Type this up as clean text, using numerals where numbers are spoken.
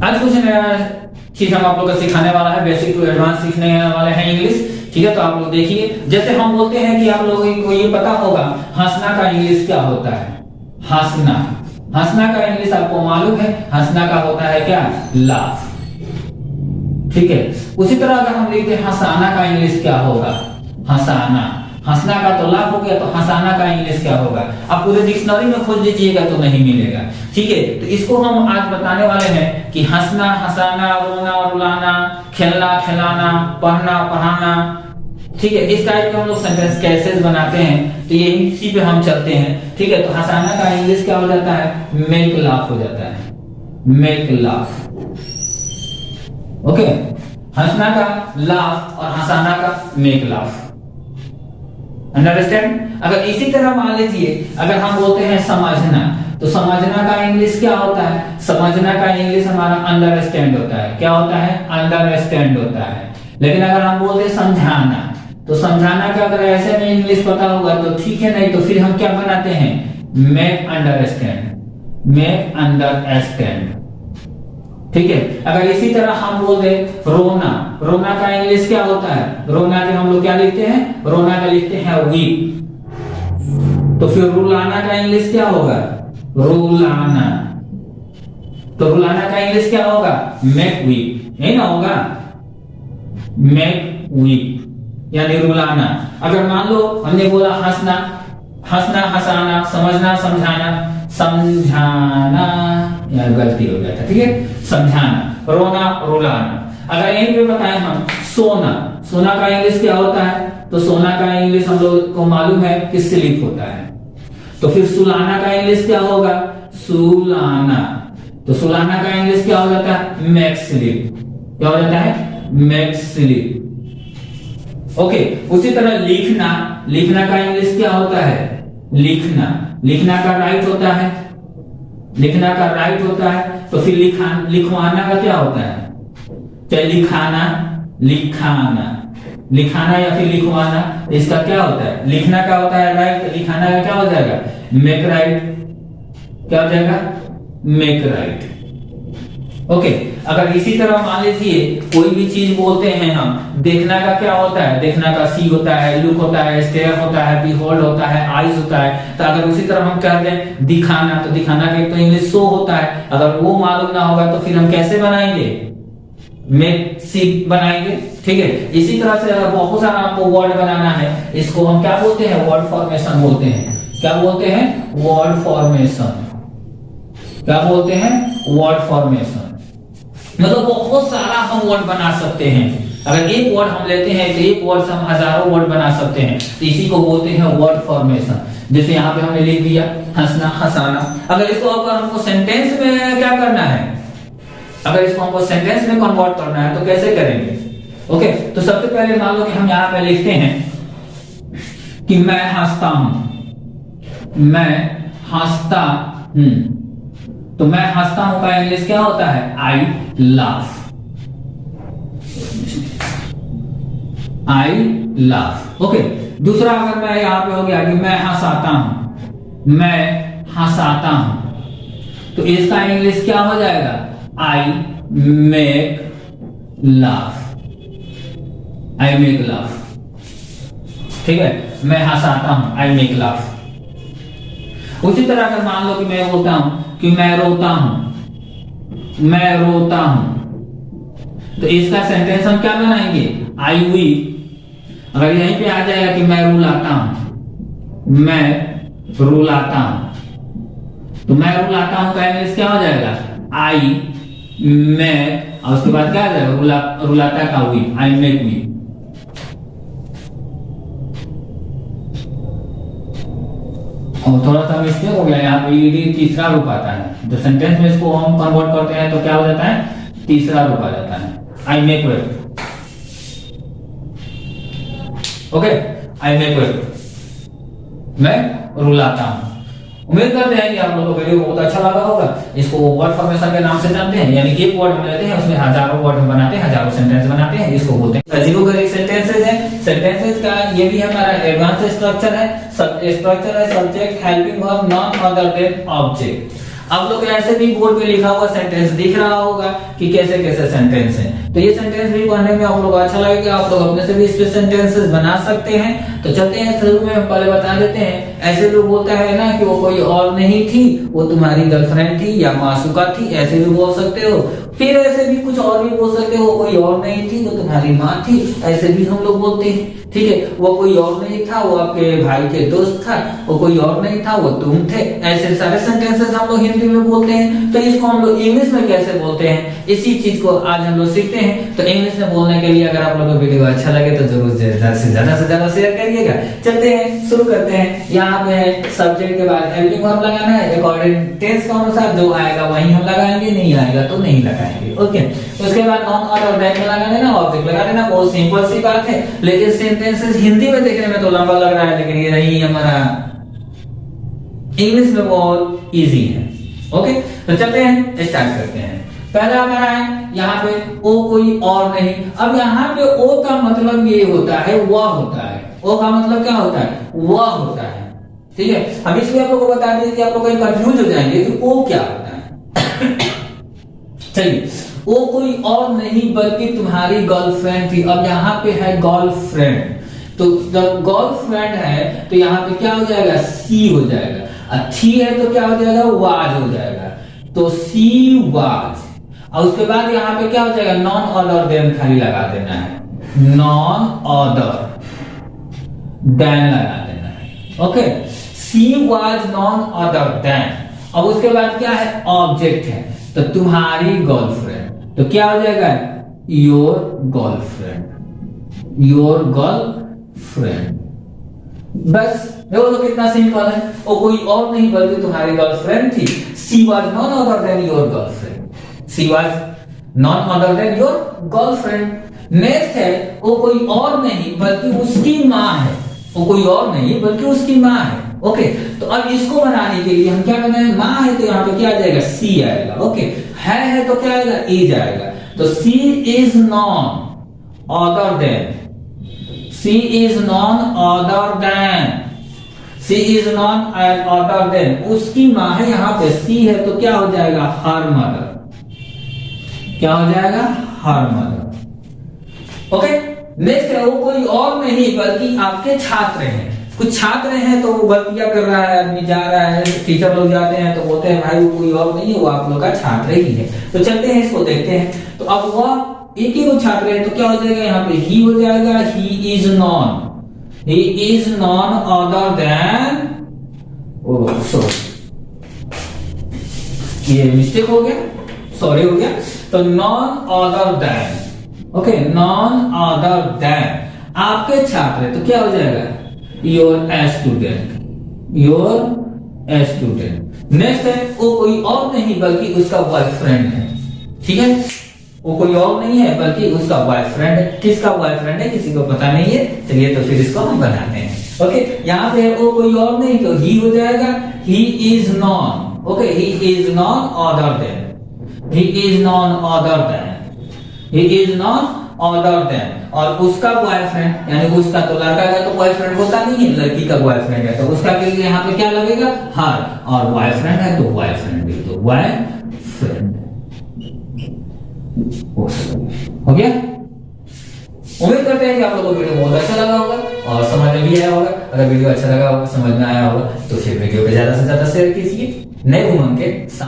आज कुछ नया चीज हम आप लोग को सिखाने वाला है, बेसिक टू एडवांस सीखने वाले हैं इंग्लिश। ठीक है, तो आप लोग देखिए, जैसे हम बोलते हैं कि आप लोगों को ये पता होगा हंसना का इंग्लिश क्या होता है। हंसना, हंसना का इंग्लिश आपको मालूम है, हंसना का होता है क्या? लाफ। ठीक है, उसी तरह अगर हम लिखते हैं हंसाना का इंग्लिश क्या होगा? हंसाना। हंसना का तो लाभ हो गया, तो हंसाना का इंग्लिश क्या होगा? आप पूरे डिक्शनरी में खोज लीजिएगा तो नहीं मिलेगा। ठीक है, तो इसको हम आज बताने वाले हैं कि हंसना, हंसाना, रोना, रुलाना, खेलना, खिलाना, पढ़ना, पढ़ाना। ठीक है, इस टाइप के हम लोग सेंटेंस कैसे बनाते हैं, तो ये इसी पे हम चलते हैं। ठीक है, तो हंसाना का इंग्लिश क्या हो जाता है? मेक लाफ हो जाता है, मेक लाफ। ओके, हंसना का लाफ और हंसाना का मेक लाफ। अंडरस्टैंड? अगर इसी तरह मान लीजिए, अगर हम बोलते हैं समझना, तो समझना का इंग्लिश क्या होता है? समझना का इंग्लिश हमारा अंडरस्टैंड होता है। क्या होता है? अंडरस्टैंड होता है। लेकिन अगर हम बोलते हैं समझाना, तो समझाना का अगर ऐसे में इंग्लिश पता होगा तो ठीक है, नहीं तो फिर हम क्या बनाते हैं? Make understand, make understand. ठीक है, अगर इसी तरह हम बोल दे रोना, रोना का इंग्लिश क्या होता है? रोना के हम लोग क्या लिखते हैं? रोना का लिखते हैं वीप। तो फिर रुलाना का इंग्लिश क्या होगा? रुलाना। तो रुलाना का इंग्लिश क्या होगा? मेक वीप, यही ना होगा? मेक वीप यानी रुलाना। अगर मान लो हमने बोला हंसना, हंसना, हंसाना, समझना, समझाना, समझाना, यार गलती हो गया था। ठीक है, समझाना, रोना, रुलाना। अगर यहीं पे बताएं हम सोना, सोना का इंग्लिश क्या होता है? तो सोना का इंग्लिश हम लोग को मालूम है कि स्लीप होता है। तो फिर सुलाना का इंग्लिश क्या होगा? सुलाना। तो सुलाना का इंग्लिश क्या हो जाता है? Make sleep. क्या हो जाता है? Make sleep. ओके, उसी तरह लिखना, लिखना का इंग्लिश क्या होता है? लिखना। लिखना का राइट होता है, लिखना का राइट होता है। तो फिर लिखवाना का क्या होता है? चाहे लिखाना, लिखाना, लिखाना या फिर लिखवाना, इसका क्या होता है? लिखना का होता है राइट, लिखाना का क्या हो जाएगा? Make right. क्या हो जाएगा? Make right. ओके, अगर इसी तरह मान लीजिए कोई भी चीज बोलते हैं हम, देखना का क्या होता है? देखना का सी होता है, लुक होता है, स्टेयर होता है, बिहोल्ड होता है, आईज होता है। तो अगर उसी तरह हम कह दें दिखाना, तो दिखाना का एक तो इंग्लिश शो होता है। अगर वो मालूम ना होगा तो फिर हम कैसे बनाएंगे? मेक सी बनाएंगे। ठीक है, इसी तरह से अगर बहुत सारा आपको वर्ड बनाना है, इसको हम क्या बोलते हैं? वर्ड फॉर्मेशन बोलते हैं। क्या बोलते हैं? Word formation. क्या बोलते हैं? Word formation. मतलब बहुत सारा हम वर्ड बना सकते हैं। अगर एक वर्ड हम लेते हैं तो एक वर्ड से हम हजारों वर्ड बना सकते हैं। तो इसी को बोलते हैं वर्ड फॉर्मेशन। जैसे यहाँ पे हमने लिख दिया हंसना, हंसाना। अगर इसको अगर हमको सेंटेंस में क्या करना है, अगर इसको हमको सेंटेंस में कन्वर्ट करना है तो कैसे करेंगे? ओके, तो सबसे पहले मान लो कि हम यहाँ पे लिखते हैं कि मैं हंसता हूं, मैं हंसता हूं। तो मैं हंसता हूं का इंग्लिश क्या होता है? आई लाफ। आई लाफ। ओके, दूसरा अगर मैं यहां पे हो गया कि मैं हंसाता हूं, मैं हंसाता हूं, तो इसका इंग्लिश क्या हो जाएगा? I make laugh. I make laugh. ठीक है, मैं हंसाता हूं, आई मेक लाफ। उसी तरह अगर मान लो कि मैं बोलता हूं कि मैं रोता हूं, मैं रोता हूं, तो इसका सेंटेंस हम क्या बनाएंगे? आई वीप। अगर यहीं पे आ जाएगा कि मैं रुलाता हूं, मैं रुलाता हूं, तो मैं रुलाता हूं का इंग्लिश क्या हो जाएगा? आई मेक, और उसके बाद क्या आ जाएगा? रुलाता का वीप, आई मेक वीप। और थोड़ा सा मिस्टेक हो गया, यहाँ पे ईडी तीसरा रूप आता है। जो सेंटेंस में इसको हम कन्वर्ट करते हैं तो क्या हो जाता है? तीसरा रूप आ जाता है। I make wet. Okay, I make wet, मैं रुलाता हूं। उम्मीद करते हैं कि आप लोगों को वीडियो बहुत अच्छा लगा होगा। इसको वर्ड फॉर्मेशन के नाम से जानते हैं, यानी कि एक वर्ड हम लेते हैं उसमें हजारों वर्ड हम बनाते हैं, हजारों सेंटेंस बनाते हैं। इसको बोलते हैं अजीबोगरीब सेंटेंसेस है। सेंटेंसेस का ये भी हमारा एडवांस स्ट्रक्चर है। स्ट्रक्चर है subject, helping verb, non other then object. आप लोग ऐसे भी बोर्ड पे लिखा हुआ सेंटेंस दिख रहा होगा कि कैसे कैसे सेंटेंस है, तो ये सेंटेंस भी पढ़ने में आप लोग अच्छा लगेगा, आप लोग अपने से भी इस पे सेंटेंसेस बना सकते हैं। तो चलते हैं, शुरू में पहले बता देते हैं। ऐसे लोग बोलता है ना कि वो कोई और नहीं थी, वो तुम्हारी गर्लफ्रेंड थी या मासूका थी, ऐसे भी बोल सकते हो। फिर ऐसे भी कुछ और भी बोल सकते हो, वो कोई और नहीं थी, वो तुम्हारी माँ थी, ऐसे भी हम लोग बोलते हैं। ठीक है, वो कोई और नहीं था, वो आपके भाई के दोस्त था, वो कोई और नहीं था, वो तुम थे। ऐसे सारे सेंटेंसेस हम लोग हिंदी में बोलते हैं। तो इसको हम लोग इंग्लिश में कैसे बोलते हैं, इसी चीज को आज हम लोग सीखते हैं। तो इंग्लिश में बोलने के लिए अगर आप लोगों को वीडियो अच्छा लगे तो जरूर ज्यादा से ज्यादा शेयर करिएगा। चलते हैं, शुरू करते हैं। यहाँ पे है सब्जेक्ट के बाद हेल्पिंग वर्ब लगाना है, अकॉर्डिंग टेंस के अनुसार जो आएगा वही हम लगाएंगे, नहीं आएगा तो नहीं लगाएंगे। ओके, उसके बाद नॉन और देन में लगा देना, ऑब्जेक्ट लगा देना। बहुत सिंपल सी बात है, लेकिन सेंटेंसेस हिंदी में देखने में तो लंबा लग रहा है, लेकिन ये नहीं हमारा इंग्लिश में बहुत इजी है। ओके, तो चलते हैं, स्टार्ट करते हैं। पहला हमारा है यहाँ पे ओ कोई और नहीं। अब यहाँ पे ओ का मतलब ये होता है वह होता है। ओ का मतलब क्या होता है, वह होता है। ठीक है, हम इसलिए आप लोगों को बता दें कि आप लोग कहीं कंफ्यूज हो जाएंगे कि ओ क्या होता है। चलिए, वो कोई और नहीं बल्कि तुम्हारी गर्लफ्रेंड थी। अब यहाँ पे है गर्लफ्रेंड, तो जब गर्लफ्रेंड है तो यहाँ पे क्या हो जाएगा, सी हो जाएगा। थी है तो क्या हो जाएगा, वाज हो जाएगा। तो सी वाज, और उसके बाद यहाँ पे क्या हो जाएगा, नॉन अदर देन खाली लगा देना है, नॉन अदर देन लगा देना है। Okay, she was non other then. अब उसके बाद क्या है, ऑब्जेक्ट है, तो तुम्हारी गर्लफ्रेंड, तो क्या हो जाएगा, योर गर्लफ्रेंड, योर गर्लफ्रेंड। बस देखो तो कितना सिंपल है। वो कोई और नहीं बल्कि तुम्हारी गर्लफ्रेंड थी। She was non other then your girlfriend, she was non other then your girlfriend. Next है, वो कोई और नहीं बल्कि उसकी माँ है। वो कोई और नहीं बल्कि उसकी माँ है। ओके, तो अब इसको बनाने के लिए हम क्या बनाएंगे, माँ है तो यहाँ पे क्या आ जाएगा, सी आएगा। ओके, है तो क्या आएगा, इज आएगा। तो she is none other than, she is none other than, she is none other than, उसकी माँ है। यहाँ पे सी है तो क्या हो जाएगा, हर मदर, क्या हो जाएगा, हर मदर। ओके, नेक्स्ट है, वो कोई और नहीं बल्कि आपके छात्र हैं। कुछ छात्र हैं तो वो गलतियां कर रहा है, आदमी जा रहा है, टीचर लोग जाते हैं तो बोलते हैं भाई वो कोई और नहीं है, वो आप लोग का छात्र ही है। तो चलते हैं, इसको देखते हैं। तो अब वह एक ही वो छात्र है तो क्या हो जाएगा, यहाँ पे ही हो जाएगा, he is non, he is none other then, oh sorry ये मिस्टेक हो गया, सॉरी हो गया। तो non other then, okay, non other then आपके छात्र है तो क्या हो जाएगा, your student, your student. Next है, वो कोई और नहीं बल्कि उसका बॉयफ्रेंड है। ठीक है, वो कोई और नहीं है बल्कि उसका बॉयफ्रेंड है। किसका बॉयफ्रेंड है किसी को पता नहीं है। चलिए तो फिर इसको हम बनाते हैं। ओके, यहाँ पे वो कोई और नहीं तो ही हो जाएगा, he is non. Okay, he is none other then, he is none other then, he is none other then. और उसका बॉयफ्रेंड, यानी उसका तो लड़का का तो बॉयफ्रेंड होता नहीं है, लड़की का बॉयफ्रेंड है तो उसका के लिए यहाँ पे क्या लगेगा, हर। और बॉयफ्रेंड है तो बॉयफ्रेंड भी, तो बॉयफ्रेंड हो गया। उम्मीद करते हैं कि आप लोगों को वीडियो बहुत अच्छा लगा होगा और समझ में भी आया होगा। अगर वीडियो अच्छा लगा होगा, समझ में आया होगा तो फिर वीडियो को ज्यादा से ज्यादा शेयर कीजिए नए उमंग के साथ।